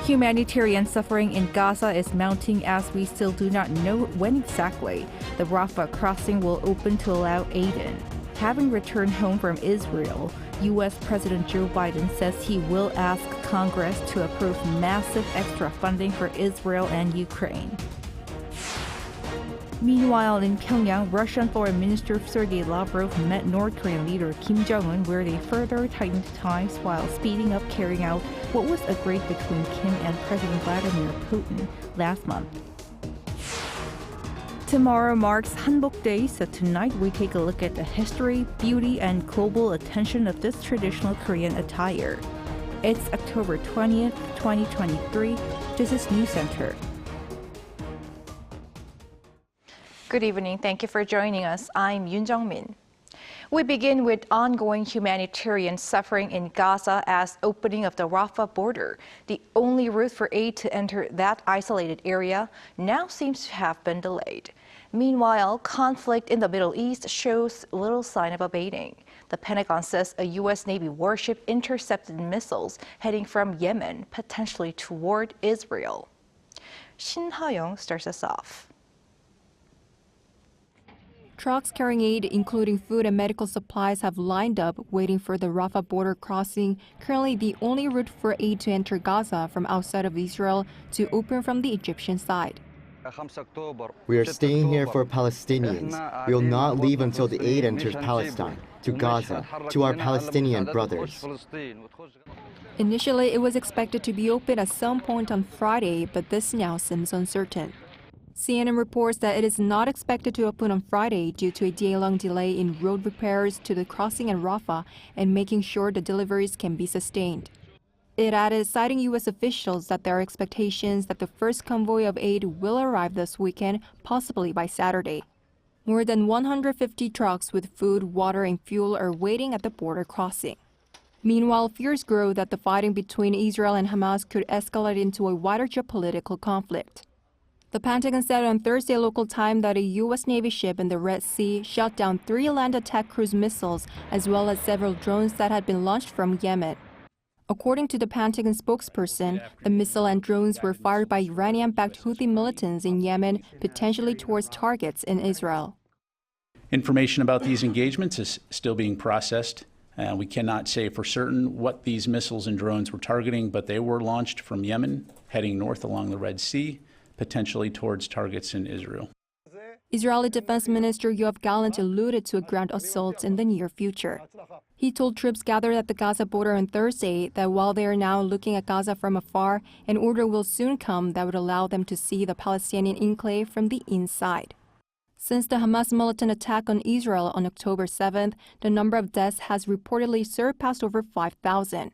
Humanitarian suffering in Gaza is mounting as we still do not know when exactly the Rafah crossing will open to allow aid in. Having returned home from Israel, U.S. President Joe Biden says he will ask Congress to approve massive extra funding for Israel and Ukraine. Meanwhile, in Pyongyang, Russian Foreign Minister Sergei Lavrov met North Korean leader Kim Jong-un, where they further tightened ties while speeding up carrying out what was agreed between Kim and President Vladimir Putin last month. Tomorrow marks Hanbok Day, so tonight we take a look at the history, beauty, and global attention of this traditional Korean attire. It's October 20th, 2023. This is News Center. Good evening. Thank you for joining us. I'm Yoon Jung-min. We begin with ongoing humanitarian suffering in Gaza as opening of the Rafah border, the only route for aid to enter that isolated area, now seems to have been delayed. Meanwhile, conflict in the Middle East shows little sign of abating. The Pentagon says a U.S. Navy warship intercepted missiles heading from Yemen, potentially toward Israel. Shin Ha-young starts us off. Trucks carrying aid, including food and medical supplies, have lined up waiting for the Rafah border crossing, currently the only route for aid to enter Gaza from outside of Israel, to open from the Egyptian side. We are staying here for Palestinians. We will not leave until the aid enters Palestine, to Gaza, to our Palestinian brothers. Initially, it was expected to be open at some point on Friday, but this now seems uncertain. CNN reports that it is not expected to open on Friday due to a day-long delay in road repairs to the crossing in Rafah and making sure the deliveries can be sustained. It added, citing U.S. officials, that there are expectations that the first convoy of aid will arrive this weekend, possibly by Saturday. More than 150 trucks with food, water, and fuel are waiting at the border crossing. Meanwhile, fears grow that the fighting between Israel and Hamas could escalate into a wider geopolitical conflict. The Pentagon said on Thursday local time that a U.S. Navy ship in the Red Sea shot down 3 land attack cruise missiles as well as several drones that had been launched from Yemen. According to the Pentagon spokesperson, the missile and drones were fired by Iranian-backed Houthi militants in Yemen, potentially towards targets in Israel. Information about these engagements is still being processed. We cannot say for certain what these missiles and drones were targeting, but they were launched from Yemen, heading north along the Red Sea, potentially towards targets in Israel. Israeli Defense Minister Yoav Gallant alluded to a ground assault in the near future. He told troops gathered at the Gaza border on Thursday that while they are now looking at Gaza from afar, an order will soon come that would allow them to see the Palestinian enclave from the inside. Since the Hamas militant attack on Israel on October 7th, the number of deaths has reportedly surpassed over 5,000.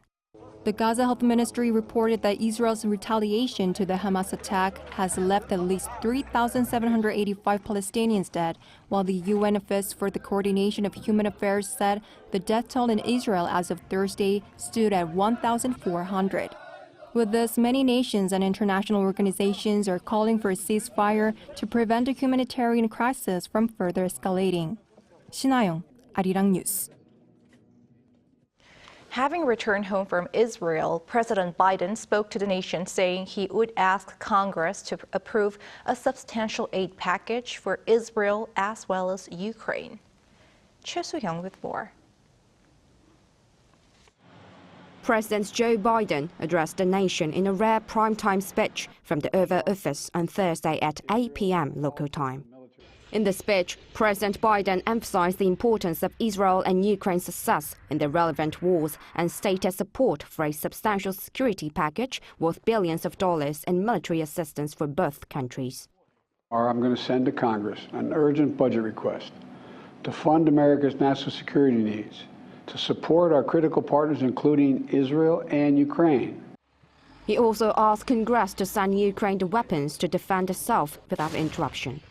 The Gaza Health Ministry reported that Israel's retaliation to the Hamas attack has left at least 3,785 Palestinians dead, while the UN Office for the Coordination of Human Affairs said the death toll in Israel as of Thursday stood at 1,400. With this, many nations and international organizations are calling for a ceasefire to prevent a humanitarian crisis from further escalating. Shin Ha-young, Arirang News. Having returned home from Israel, President Biden spoke to the nation saying he would ask Congress to approve a substantial aid package for Israel as well as Ukraine. Choi Soo-hyung with more. President Joe Biden addressed the nation in a rare primetime speech from the Oval Office on Thursday at 8 p.m. local time. In the speech, President Biden emphasized the importance of Israel and Ukraine's success in the relevant wars and stated support for a substantial security package worth billions of dollars in military assistance for both countries. I'm going to send to Congress an urgent budget request to fund America's national security needs, to support our critical partners, including Israel and Ukraine. He also asked Congress to send Ukraine the weapons to defend itself without interruption.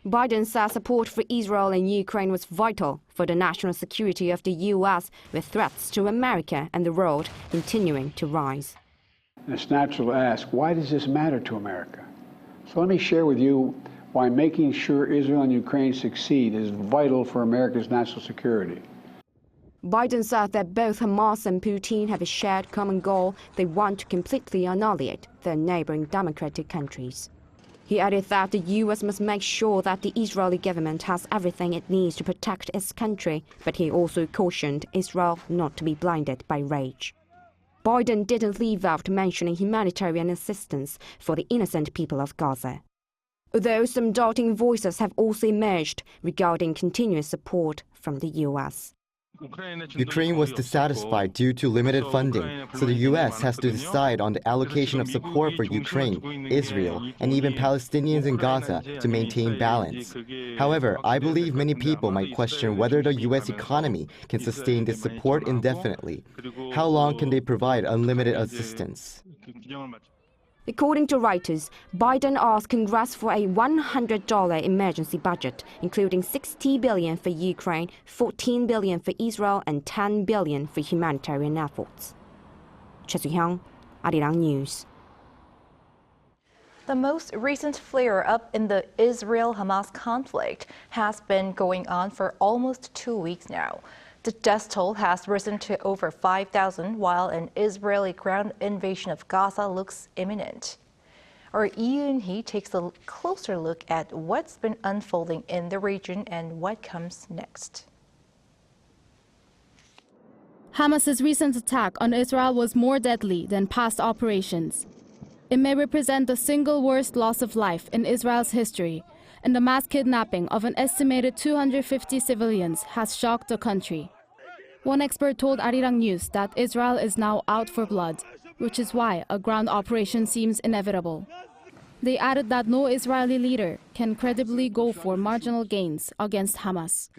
Biden said support for Israel and Ukraine was vital for the national security of the U.S., with threats to America and the world continuing to rise. It's natural to ask, why does this matter to America? So let me share with you why making sure Israel and Ukraine succeed is vital for America's national security. Biden said that both Hamas and Putin have a shared common goal. They want to completely annihilate their neighboring democratic countries. He added that the U.S. must make sure that the Israeli government has everything it needs to protect its country, but he also cautioned Israel not to be blinded by rage. Biden didn't leave out mentioning humanitarian assistance for the innocent people of Gaza. Although some doubting voices have also emerged regarding continuous support from the U.S. Ukraine was dissatisfied due to limited funding, so the U.S. has to decide on the allocation of support for Ukraine, Israel, and even Palestinians in Gaza to maintain balance. However, I believe many people might question whether the U.S. economy can sustain this support indefinitely. How long can they provide unlimited assistance? According to Reuters, Biden asked Congress for a $100 emergency budget, including $60 billion for Ukraine, $14 billion for Israel, and $10 billion for humanitarian efforts. Cha Soo-hyung, Arirang News. The most recent flare-up in the Israel-Hamas conflict has been going on for almost 2 weeks now. The death toll has risen to over 5,000, while an Israeli ground invasion of Gaza looks imminent. Our Yoon-hee takes a closer look at what's been unfolding in the region and what comes next. Hamas's recent attack on Israel was more deadly than past operations. It may represent the single worst loss of life in Israel's history, and the mass kidnapping of an estimated 250 civilians has shocked the country. One expert told Arirang News that Israel is now out for blood, which is why a ground operation seems inevitable. They added that no Israeli leader can credibly go for marginal gains against Hamas.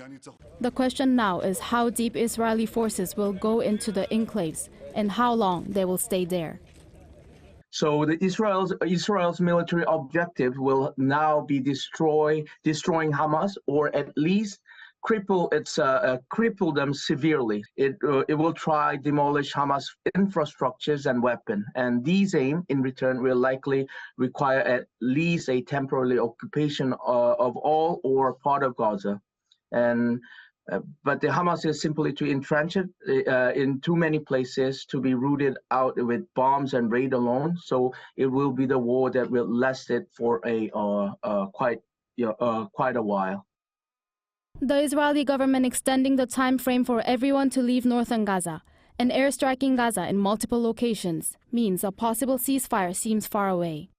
The question now is how deep Israeli forces will go into the enclaves and how long they will stay there. So Israel's military objective will now be destroying Hamas, or at least cripple them severely. It will try demolish Hamas infrastructures and weapons, and these aim in return will likely require at least a temporary occupation of all or part of Gaza. But the Hamas is simply to entrench it in too many places to be rooted out with bombs and raid alone. So it will be the war that will last it for quite a while. The Israeli government extending the time frame for everyone to leave northern Gaza and airstriking Gaza in multiple locations means a possible ceasefire seems far away.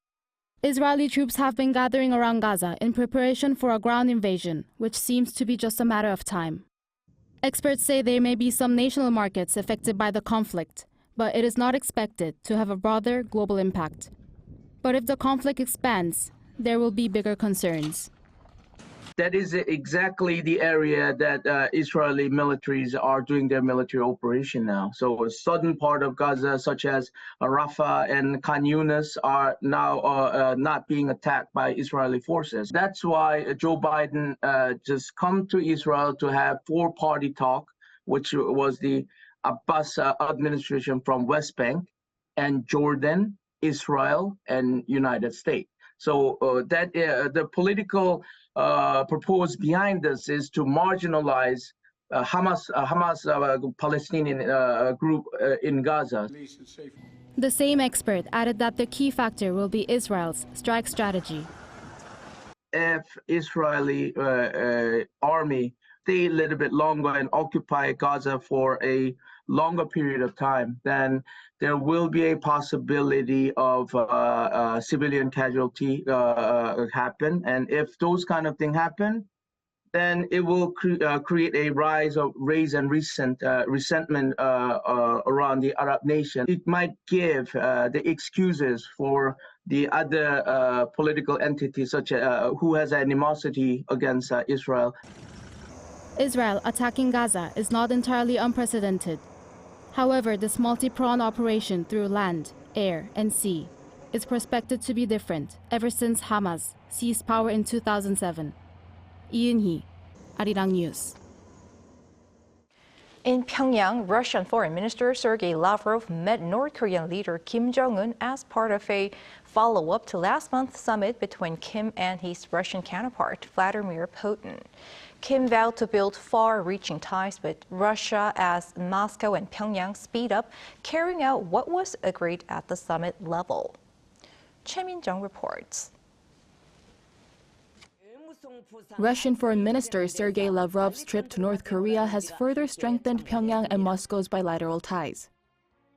Israeli troops have been gathering around Gaza in preparation for a ground invasion, which seems to be just a matter of time. Experts say there may be some national markets affected by the conflict, but it is not expected to have a broader global impact. But if the conflict expands, there will be bigger concerns. That is exactly the area that Israeli militaries are doing their military operation now. So a southern part of Gaza, such as Rafah and Khan Yunis, are now not being attacked by Israeli forces. That's why Joe Biden just come to Israel to have four-party talk, which was the Abbas administration from West Bank and Jordan, Israel, and United States. So that the political proposed behind this is to marginalize Hamas Palestinian group in Gaza. The same expert added that the key factor will be Israel's strike strategy. If Israeli army stay a little bit longer and occupy Gaza for a longer period of time, then there will be a possibility of civilian casualty happen. And if those kind of things happen, then it will create a rise of resentment around the Arab nation. It might give the excuses for the other political entities such as who has animosity against Israel. Israel attacking Gaza is not entirely unprecedented. However, this multi-pronged operation through land, air, and sea is prospected to be different ever since Hamas seized power in 2007. Yoon-hee, Arirang News. In Pyongyang, Russian Foreign Minister Sergei Lavrov met North Korean leader Kim Jong-un as part of a follow-up to last month's summit between Kim and his Russian counterpart, Vladimir Putin. Kim vowed to build far-reaching ties with Russia as Moscow and Pyongyang speed up carrying out what was agreed at the summit level. Choi Min-jung reports. Russian Foreign Minister Sergei Lavrov's trip to North Korea has further strengthened Pyongyang and Moscow's bilateral ties.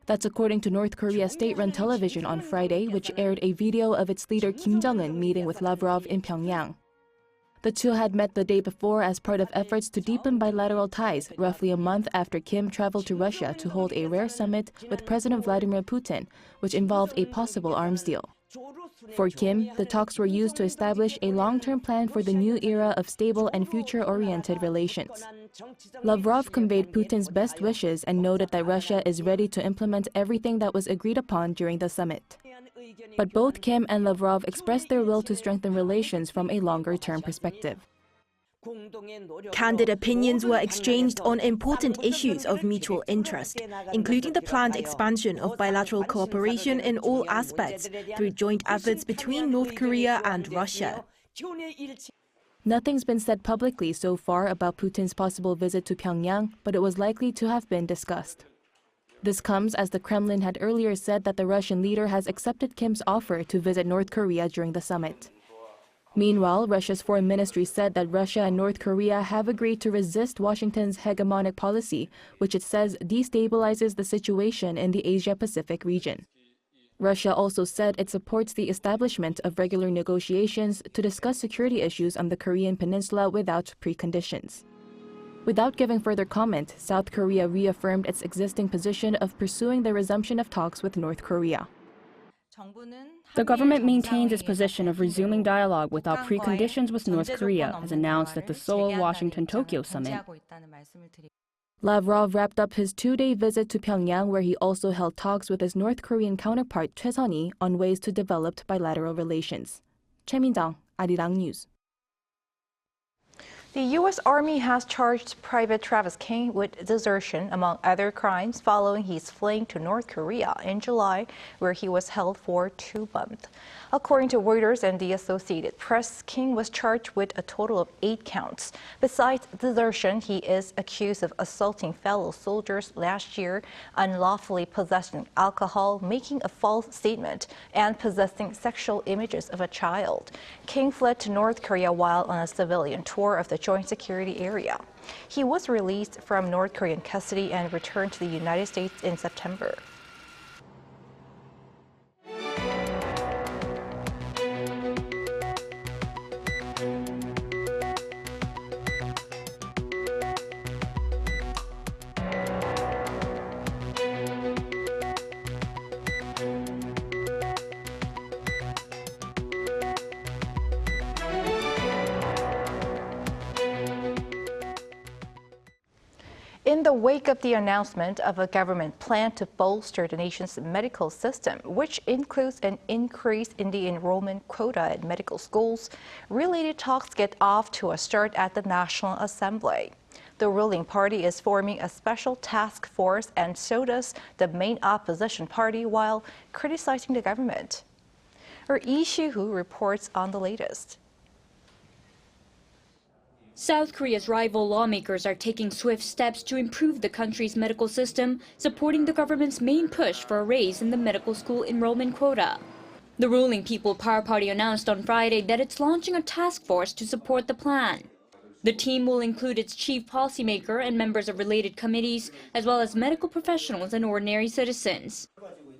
That's according to North Korea's state-run television on Friday, which aired a video of its leader Kim Jong-un meeting with Lavrov in Pyongyang. The two had met the day before as part of efforts to deepen bilateral ties, roughly a month after Kim traveled to Russia to hold a rare summit with President Vladimir Putin, which involved a possible arms deal. For Kim, the talks were used to establish a long-term plan for the new era of stable and future-oriented relations. Lavrov conveyed Putin's best wishes and noted that Russia is ready to implement everything that was agreed upon during the summit. But both Kim and Lavrov expressed their will to strengthen relations from a longer-term perspective. Candid opinions were exchanged on important issues of mutual interest, including the planned expansion of bilateral cooperation in all aspects through joint efforts between North Korea and Russia. Nothing's been said publicly so far about Putin's possible visit to Pyongyang, but it was likely to have been discussed. This comes as the Kremlin had earlier said that the Russian leader has accepted Kim's offer to visit North Korea during the summit. Meanwhile, Russia's foreign ministry said that Russia and North Korea have agreed to resist Washington's hegemonic policy, which it says destabilizes the situation in the Asia-Pacific region. Russia also said it supports the establishment of regular negotiations to discuss security issues on the Korean peninsula without preconditions. Without giving further comment, South Korea reaffirmed its existing position of pursuing the resumption of talks with North Korea. The government maintains its position of resuming dialogue without preconditions with North Korea, as announced at the Seoul, Washington, Tokyo summit. Lavrov wrapped up his two-day visit to Pyongyang, where he also held talks with his North Korean counterpart Choi Sun-hee on ways to develop bilateral relations. Choi Min-jung, Arirang News. The U.S. Army has charged Private Travis King with desertion, among other crimes, following his fleeing to North Korea in July, where he was held for 2 months. According to Reuters and the Associated Press, King was charged with a total of 8 counts. Besides desertion, he is accused of assaulting fellow soldiers last year, unlawfully possessing alcohol, making a false statement, and possessing sexual images of a child. King fled to North Korea while on a civilian tour of the Joint Security Area. He was released from North Korean custody and returned to the United States in September. In the wake of the announcement of a government plan to bolster the nation's medical system, which includes an increase in the enrollment quota at medical schools, related talks get off to a start at the National Assembly. The ruling party is forming a special task force, and so does the main opposition party, while criticizing the government. Our Lee Si-hoo reports on the latest. South Korea's rival lawmakers are taking swift steps to improve the country's medical system, supporting the government's main push for a raise in the medical school enrollment quota. The ruling People Power Party announced on Friday that it's launching a task force to support the plan. The team will include its chief policymaker and members of related committees, as well as medical professionals and ordinary citizens.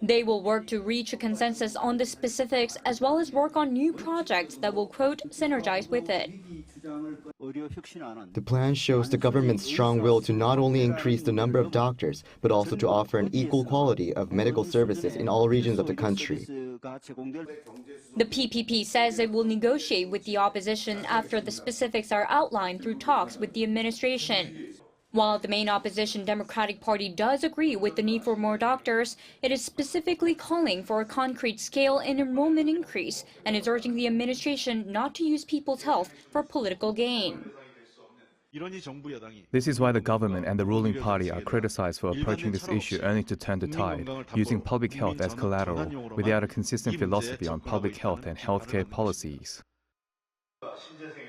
They will work to reach a consensus on the specifics, as well as work on new projects that will, quote, synergize with it. The plan shows the government's strong will to not only increase the number of doctors, but also to offer an equal quality of medical services in all regions of the country. The PPP says it will negotiate with the opposition after the specifics are outlined through talks with the administration. While the main opposition Democratic Party does agree with the need for more doctors, it is specifically calling for a concrete scale in enrollment increase and is urging the administration not to use people's health for political gain. This is why the government and the ruling party are criticized for approaching this issue only to turn the tide, using public health as collateral, without a consistent philosophy on public health and healthcare policies.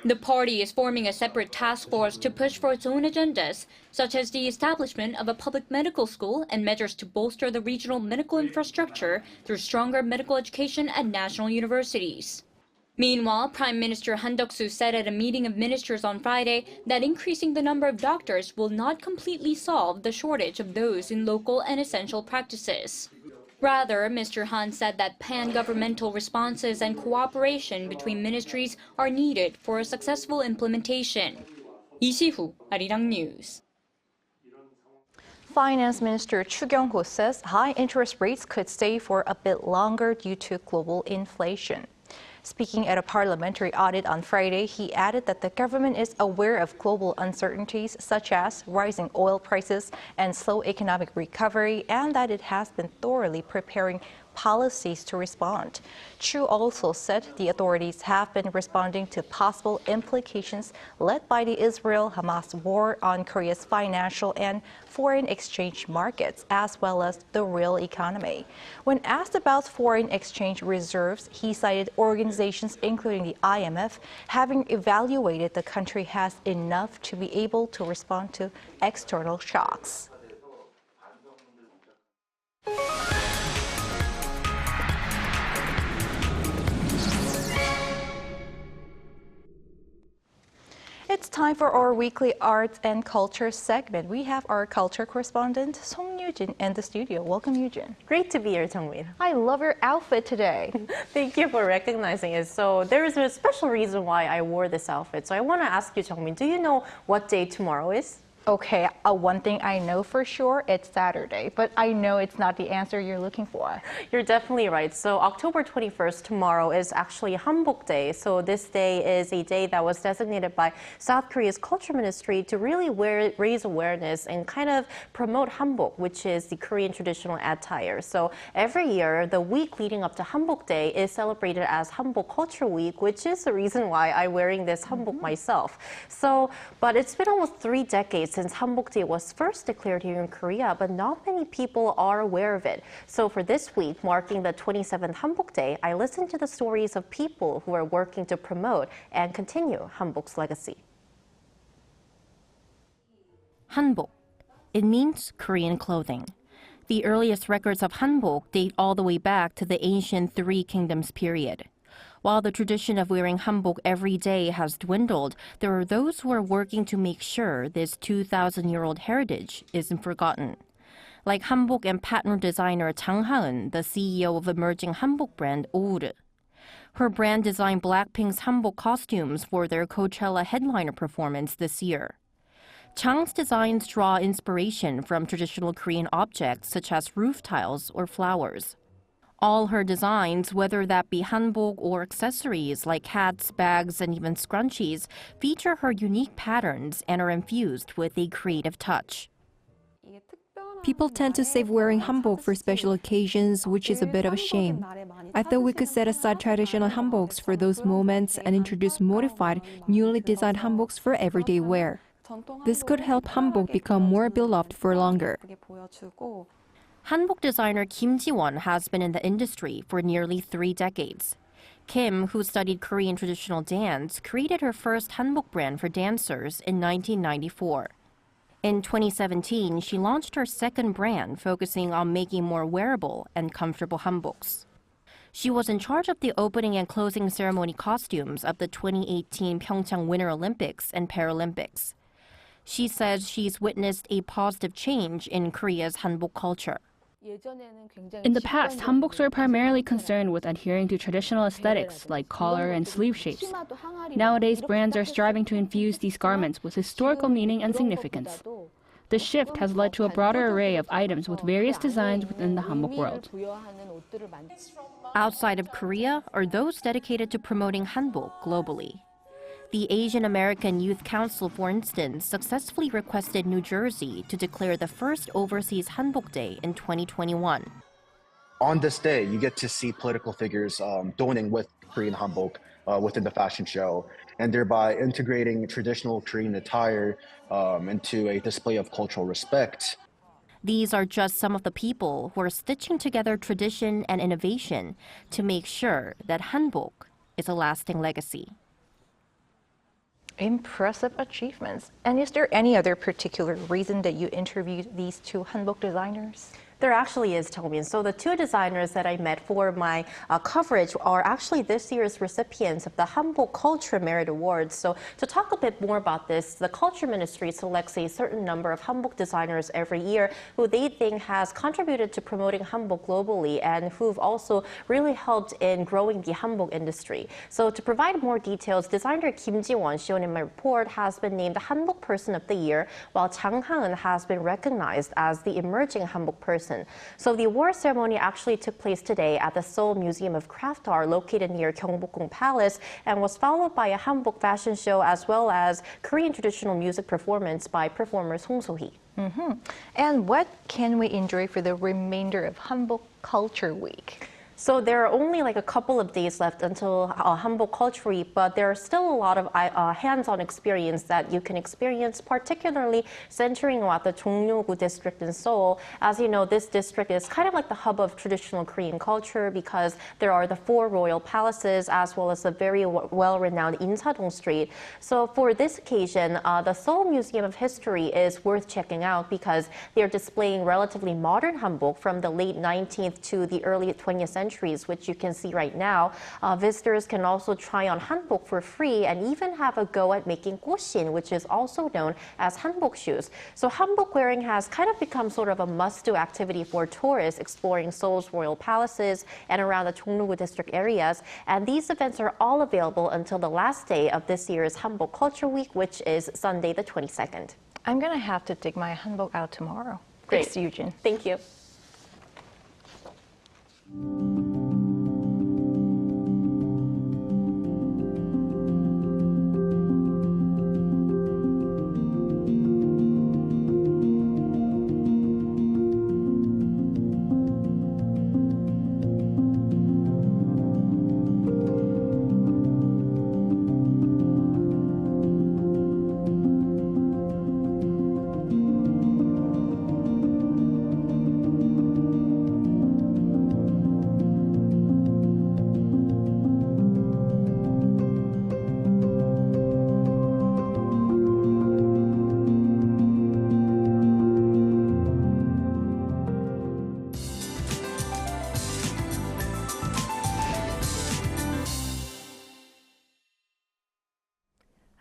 The party is forming a separate task force to push for its own agendas, such as the establishment of a public medical school and measures to bolster the regional medical infrastructure through stronger medical education at national universities. Meanwhile, Prime Minister Hanbok said at a meeting of ministers on Friday that increasing the number of doctors will not completely solve the shortage of those in local and essential practices. Rather, Mr. Han said that pan-governmental responses and cooperation between ministries are needed for a successful implementation. Lee Si-hu, Arirang News. Finance Minister Chu Kyung-ho says high interest rates could stay for a bit longer due to global inflation. Speaking at a parliamentary audit on Friday, he added that the government is aware of global uncertainties such as rising oil prices and slow economic recovery, and that it has been thoroughly preparing policies to respond. Chu also said the authorities have been responding to possible implications led by the Israel-Hamas war on Korea's financial and foreign exchange markets, as well as the real economy. When asked about foreign exchange reserves, he cited organizations including the IMF having evaluated the country has enough to be able to respond to external shocks. It's time for our weekly arts and culture segment. We have our culture correspondent, Song Yujin, in the studio. Welcome, Yujin. Great to be here, Jong-un. I love your outfit today. Thank you for recognizing it. So there is a special reason why I wore this outfit. So I want to ask you, Jong-un, do you know what day tomorrow is? Okay, one thing I know for sure, it's Saturday, but I know it's not the answer you're looking for. You're definitely right. So October 21st, tomorrow, is actually Hanbok Day. So this day is a day that was designated by South Korea's Culture Ministry to really raise awareness and kind of promote Hanbok, which is the Korean traditional attire. So every year, the week leading up to Hanbok Day is celebrated as Hanbok Culture Week, which is the reason why I'm wearing this Hanbok myself. So, but it's been almost 3 decades since Hanbok Day was first declared here in Korea, but not many people are aware of it. So for this week, marking the 27th Hanbok Day, I listened to the stories of people who are working to promote and continue Hanbok's legacy. Hanbok. It means Korean clothing. The earliest records of Hanbok date all the way back to the ancient Three Kingdoms period. While the tradition of wearing hanbok every day has dwindled, there are those who are working to make sure this 2,000-year-old heritage isn't forgotten. Like hanbok and pattern designer Jang Ha-eun, the CEO of emerging hanbok brand Seoul. Her brand designed Blackpink's hanbok costumes for their Coachella headliner performance this year. Chang's designs draw inspiration from traditional Korean objects such as roof tiles or flowers. All her designs, whether that be hanbok or accessories like hats, bags, and even scrunchies, feature her unique patterns and are infused with a creative touch. People tend to save wearing hanbok for special occasions, which is a bit of a shame. I thought we could set aside traditional hanboks for those moments and introduce modified, newly designed hanboks for everyday wear. This could help hanbok become more beloved for longer. Hanbok designer Kim Ji-won has been in the industry for nearly 3 decades. Kim, who studied Korean traditional dance, created her first hanbok brand for dancers in 1994. In 2017, she launched her second brand, focusing on making more wearable and comfortable hanboks. She was in charge of the opening and closing ceremony costumes of the 2018 Pyeongchang Winter Olympics and Paralympics. She says she's witnessed a positive change in Korea's hanbok culture. In the past, hanboks were primarily concerned with adhering to traditional aesthetics like collar and sleeve shapes. Nowadays, brands are striving to infuse these garments with historical meaning and significance. The shift has led to a broader array of items with various designs within the hanbok world. Outside of Korea are those dedicated to promoting hanbok globally. The Asian American Youth Council, for instance, successfully requested New Jersey to declare the first overseas Hanbok Day in 2021. On this day, you get to see political figures donning with Korean hanbok within the fashion show, and thereby integrating traditional Korean attire into a display of cultural respect. These are just some of the people who are stitching together tradition and innovation to make sure that hanbok is a lasting legacy. Impressive achievements. And is there any other particular reason that you interviewed these two hanbok designers? There actually is, Jong-un. So the two designers that I met for my coverage are actually this year's recipients of the Hanbok Culture Merit Awards. So to talk a bit more about this, the Culture Ministry selects a certain number of hanbok designers every year who they think has contributed to promoting hanbok globally and who've also really helped in growing the hanbok industry. So to provide more details, designer Kim Ji-won, shown in my report, has been named the Hanbok Person of the Year, while Jang Ha-eun has been recognized as the Emerging Hanbok Person. So the award ceremony actually took place today at the Seoul Museum of Craft Art located near Gyeongbokgung Palace and was followed by a hanbok fashion show as well as Korean traditional music performance by performers Hong So-hee. And what can we enjoy for the remainder of Hanbok Culture Week? So there are only like a couple of days left until Hanbok Culture Week, but there are still a lot of hands-on experience that you can experience, particularly centering at the Jong-un district in Seoul. As you know, this district is kind of like the hub of traditional Korean culture because there are the 4 royal palaces as well as the very well-renowned Insadong Street. So for this occasion, the Seoul Museum of History is worth checking out because they're displaying relatively modern hanbok from the late 19th to the early 20th century. Which you can see right now. Visitors can also try on hanbok for free and even have a go at making goshin, which is also known as hanbok shoes. So hanbok wearing has kind of become sort of a must-do activity for tourists exploring Seoul's royal palaces and around the Jong-un district areas. And these events are all available until the last day of this year's Hanbok Culture Week, which is Sunday the 22nd. I'm going to have to dig my hanbok out tomorrow. Great. Thanks, Eugene. Thank you.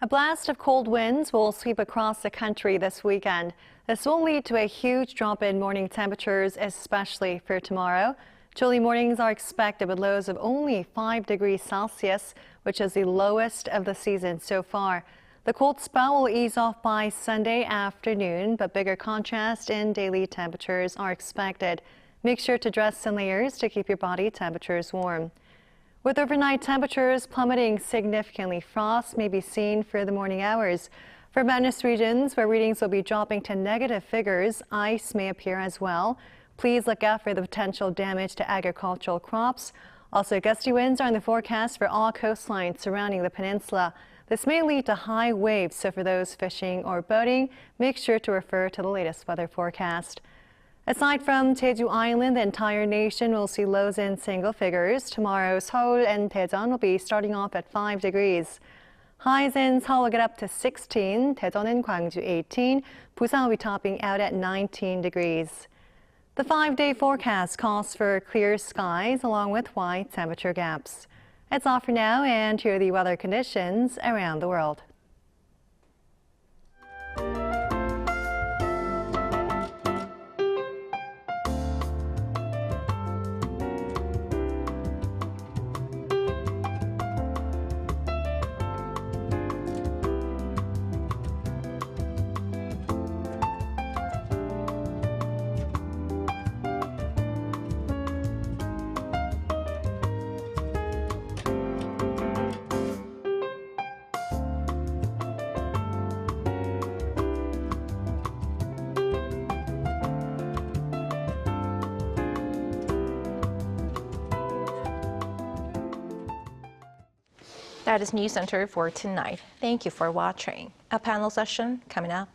A blast of cold winds will sweep across the country this weekend. This will lead to a huge drop in morning temperatures, especially for tomorrow. Chilly mornings are expected with lows of only 5 degrees Celsius, which is the lowest of the season so far. The cold spell will ease off by Sunday afternoon, but bigger contrast in daily temperatures are expected. Make sure to dress in layers to keep your body temperatures warm. With overnight temperatures plummeting significantly, frost may be seen for the morning hours. For mountainous regions where readings will be dropping to negative figures, ice may appear as well. Please look out for the potential damage to agricultural crops. Also, gusty winds are in the forecast for all coastlines surrounding the peninsula. This may lead to high waves, so for those fishing or boating, make sure to refer to the latest weather forecast. Aside from Jeju Island, the entire nation will see lows in single figures. Tomorrow, Seoul and Daejeon will be starting off at 5 degrees. Highs in Seoul will get up to 16, Daejeon and Gwangju 18, Busan will be topping out at 19 degrees. The 5-day forecast calls for clear skies along with wide temperature gaps. That's all for now, and here are the weather conditions around the world. That is News Center for tonight. Thank you for watching. A panel session coming up.